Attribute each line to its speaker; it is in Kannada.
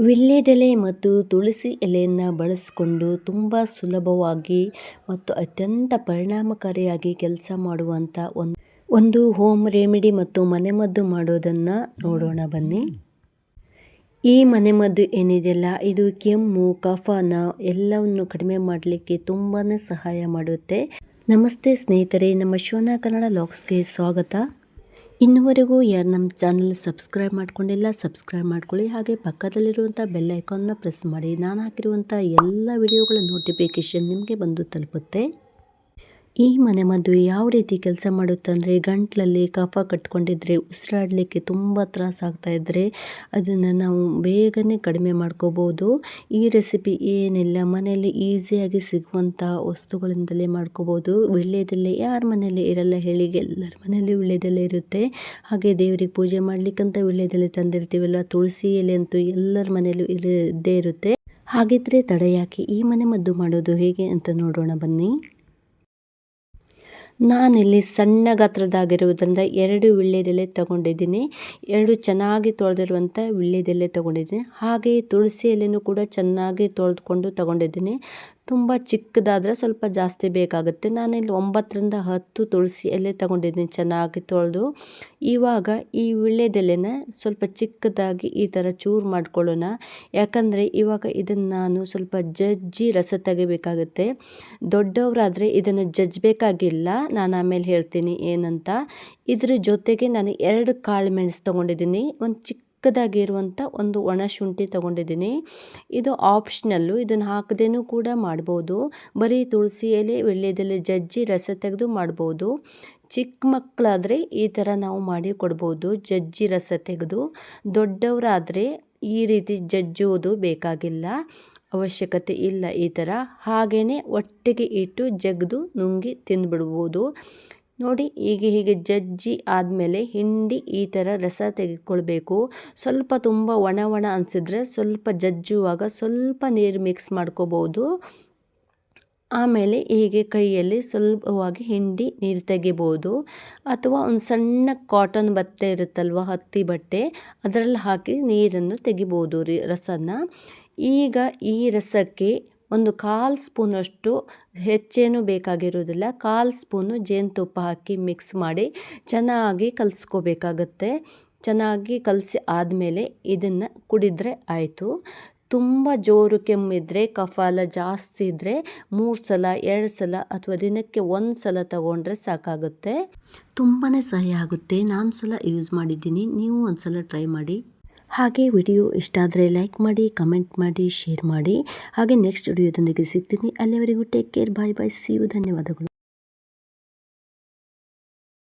Speaker 1: ವೀಳ್ಯದೆಲೆ ಮತ್ತು ತುಳಸಿ ಎಲೆಯನ್ನು ಬಳಸಿಕೊಂಡು ತುಂಬ ಸುಲಭವಾಗಿ ಮತ್ತು ಅತ್ಯಂತ ಪರಿಣಾಮಕಾರಿಯಾಗಿ ಕೆಲಸ ಮಾಡುವಂಥ ಒಂದು ಹೋಮ್ ರೆಮಿಡಿ ಮತ್ತು ಮನೆಮದ್ದು ಮಾಡೋದನ್ನು ನೋಡೋಣ ಬನ್ನಿ. ಈ ಮನೆಮದ್ದು ಏನಿದೆಯಲ್ಲ, ಇದು ಕೆಮ್ಮು ಕಫನ ಎಲ್ಲವನ್ನು ಕಡಿಮೆ ಮಾಡಲಿಕ್ಕೆ ತುಂಬಾ ಸಹಾಯ ಮಾಡುತ್ತೆ. ನಮಸ್ತೆ ಸ್ನೇಹಿತರೆ, ನಮ್ಮ ಶಿವನ ಕನ್ನಡ ಲಾಗ್ಸ್ಗೆ ಸ್ವಾಗತ. ಇನ್ನುವರೆಗೂ ಯಾರು ನಮ್ಮ ಚಾನಲ್ ಸಬ್ಸ್ಕ್ರೈಬ್ ಮಾಡ್ಕೊಂಡಿಲ್ಲ, ಸಬ್ಸ್ಕ್ರೈಬ್ ಮಾಡ್ಕೊಳ್ಳಿ. ಹಾಗೆ ಪಕ್ಕದಲ್ಲಿರುವಂಥ ಬೆಲ್ ಐಕಾನ್ನ ಪ್ರೆಸ್ ಮಾಡಿ. ನಾನು ಹಾಕಿರುವಂಥ ಎಲ್ಲ ವಿಡಿಯೋಗಳ ನೋಟಿಫಿಕೇಷನ್ ನಿಮಗೆ ಬಂದು ತಲುಪುತ್ತೆ. ಈ ಮನೆಮದ್ದು ಯಾವ ರೀತಿ ಕೆಲಸ ಮಾಡುತ್ತೆ ಅಂದರೆ, ಗಂಟ್ಲಲ್ಲಿ ಕಫ ಕಟ್ಕೊಂಡಿದ್ರೆ, ಉಸಿರಾಡಲಿಕ್ಕೆ ತುಂಬ ತ್ರಾಸಾಗ್ತಾ ಇದ್ದರೆ ಅದನ್ನು ನಾವು ಬೇಗನೆ ಕಡಿಮೆ ಮಾಡ್ಕೋಬೋದು. ಈ ರೆಸಿಪಿ ಏನಿಲ್ಲ, ಮನೆಯಲ್ಲಿ ಈಸಿಯಾಗಿ ಸಿಗುವಂಥ ವಸ್ತುಗಳಿಂದಲೇ ಮಾಡ್ಕೋಬೋದು. ವೀಳ್ಯದೆಲೆ ಯಾರ ಮನೆಯಲ್ಲಿ ಇರಲ್ಲ ಹೇಳಿ, ಎಲ್ಲರ ಮನೆಯಲ್ಲಿ ವೀಳ್ಯದೆಲೆ ಇರುತ್ತೆ. ಹಾಗೆ ದೇವರಿಗೆ ಪೂಜೆ ಮಾಡಲಿಕ್ಕಂತ ವೀಳ್ಯದೆಲೆ ತಂದಿರ್ತೀವಲ್ಲ, ತುಳಸಿ ಎಲೆ ಅಂತೂ ಎಲ್ಲರ ಮನೆಯಲ್ಲೂ ಇದ್ದೇ ಇರುತ್ತೆ. ಹಾಗಿದ್ರೆ ತಡ ಯಾಕೆ, ಈ ಮನೆಮದ್ದು ಮಾಡೋದು ಹೇಗೆ ಅಂತ ನೋಡೋಣ ಬನ್ನಿ. ನಾನಿಲ್ಲಿ ಸಣ್ಣ ಗಾತ್ರದಾಗಿರುವುದರಿಂದ 2 ವೀಳ್ಯದೆಲೆ ತಗೊಂಡಿದ್ದೀನಿ. 2 ಚೆನ್ನಾಗಿ ತೊಳೆದಿರುವಂಥ ವೀಳ್ಯದೆಲೆ ತಗೊಂಡಿದ್ದೀನಿ. ಹಾಗೆ ತುಳಸಿ ಎಲೆನೂ ಕೂಡ ಚೆನ್ನಾಗಿ ತೊಳೆದುಕೊಂಡು ತಗೊಂಡಿದ್ದೀನಿ. ತುಂಬ ಚಿಕ್ಕದಾದರೆ ಸ್ವಲ್ಪ ಜಾಸ್ತಿ ಬೇಕಾಗುತ್ತೆ. ನಾನಿಲ್ಲಿ 9ರಿಂದ 10 ತುಳಸಿ ಎಲೆ ತಗೊಂಡಿದ್ದೀನಿ ಚೆನ್ನಾಗಿ ತೊಳೆದು. ಇವಾಗ ಈ ವೀಳ್ಯದೆಲೆನ ಸ್ವಲ್ಪ ಚಿಕ್ಕದಾಗಿ ಈ ಥರ ಚೂರು ಮಾಡ್ಕೊಳ್ಳೋಣ. ಯಾಕಂದರೆ ಇವಾಗ ಇದನ್ನು ನಾನು ಸ್ವಲ್ಪ ಜಜ್ಜಿ ರಸ ತೆಗಿಬೇಕಾಗುತ್ತೆ. ದೊಡ್ಡವರಾದರೆ ಇದನ್ನು ಜಜ್ಜಬೇಕಾಗಿಲ್ಲ, ನಾನು ಆಮೇಲೆ ಹೇಳ್ತೀನಿ ಏನಂತ. ಇದ್ರ ಜೊತೆಗೆ ನಾನು 2 ಕಾಳು ಮೆಣಸು ತೊಗೊಂಡಿದ್ದೀನಿ. ಒಂದು ಚಿಕ್ಕದಾಗಿರುವಂಥ ಒಂದು ಒಣ ಶುಂಠಿ ತೊಗೊಂಡಿದ್ದೀನಿ. ಇದು ಆಪ್ಷನಲ್ಲು, ಇದನ್ನು ಹಾಕದೇನೂ ಕೂಡ ಮಾಡ್ಬೋದು. ಬರೀ ತುಳಸಿ ಎಲೆ ವೀಳ್ಯದೆಲೆ ಜಜ್ಜಿ ರಸ ತೆಗೆದು ಮಾಡ್ಬೋದು. ಚಿಕ್ಕ ಮಕ್ಕಳಾದರೆ ಈ ಥರ ನಾವು ಮಾಡಿ ಕೊಡ್ಬೋದು, ಜಜ್ಜಿ ರಸ ತೆಗೆದು. ದೊಡ್ಡವರಾದರೆ ಈ ರೀತಿ ಜಜ್ಜುವುದು ಬೇಕಾಗಿಲ್ಲ, ಅವಶ್ಯಕತೆ ಇಲ್ಲ. ಈ ಥರ ಹಾಗೇ ಒಟ್ಟಿಗೆ ಇಟ್ಟು ಜಗ್ದು ನುಂಗಿ ತಿಂದುಬಿಡ್ಬೋದು. ನೋಡಿ, ಹೀಗೆ ಜಜ್ಜಿ ಆದಮೇಲೆ ಹಿಂಡಿ ಈ ಥರ ರಸ ತೆಗೆದುಕೊಳ್ಬೇಕು. ಸ್ವಲ್ಪ ತುಂಬ ಒಣ ಅನಿಸಿದ್ರೆ ಸ್ವಲ್ಪ ಜಜ್ಜುವಾಗ ಸ್ವಲ್ಪ ನೀರು ಮಿಕ್ಸ್ ಮಾಡ್ಕೋಬೋದು. ಆಮೇಲೆ ಹೀಗೆ ಕೈಯಲ್ಲಿ ಸ್ವಲ್ಪವಾಗಿ ಹಿಂಡಿ ನೀರು ತೆಗಿಬೋದು. ಅಥವಾ ಒಂದು ಸಣ್ಣ ಕಾಟನ್ ಬಟ್ಟೆ ಇರುತ್ತಲ್ವ, ಹತ್ತಿ ಬಟ್ಟೆ, ಅದರಲ್ಲಿ ಹಾಕಿ ನೀರನ್ನು ತೆಗಿಬೋದು ರಸನ. ಈಗ ಈ ರಸಕ್ಕೆ ಒಂದು 1/4 ಸ್ಪೂನಷ್ಟು, ಹೆಚ್ಚೇನೂ ಬೇಕಾಗಿರೋದಿಲ್ಲ, 1/4 ಸ್ಪೂನು ಜೇನುತುಪ್ಪ ಹಾಕಿ ಮಿಕ್ಸ್ ಮಾಡಿ ಚೆನ್ನಾಗಿ ಕಲಿಸ್ಕೋಬೇಕಾಗತ್ತೆ. ಚೆನ್ನಾಗಿ ಕಲಸಿ ಆದಮೇಲೆ ಇದನ್ನು ಕುಡಿದ್ರೆ ಆಯಿತು. ತುಂಬ ಜೋರು ಕೆಮ್ಮಿದ್ರೆ, ಕಫ ಎಲ್ಲ ಜಾಸ್ತಿ ಇದ್ದರೆ 3 ಸಲ 2 ಸಲ ಅಥವಾ ದಿನಕ್ಕೆ 1 ಸಲ ತಗೊಂಡ್ರೆ ಸಾಕಾಗುತ್ತೆ. ತುಂಬಾ ಸಹಾಯ ಆಗುತ್ತೆ. ನಾನು ಸಲ ಯೂಸ್ ಮಾಡಿದ್ದೀನಿ, ನೀವು ಒಂದು ಸಲ ಟ್ರೈ ಮಾಡಿ. ಹಾಗೆ ವಿಡಿಯೋ ಇಷ್ಟ ಆದರೆ ಲೈಕ್ ಮಾಡಿ, ಕಮೆಂಟ್ ಮಾಡಿ, ಶೇರ್ ಮಾಡಿ. ಹಾಗೆ ನೆಕ್ಸ್ಟ್ ವಿಡಿಯೋದೊಂದಿಗೆ ಸಿಗ್ತೀನಿ. ಅಲ್ಲಿವರೆಗೂ take care, bye bye, see you, ಧನ್ಯವಾದಗಳು.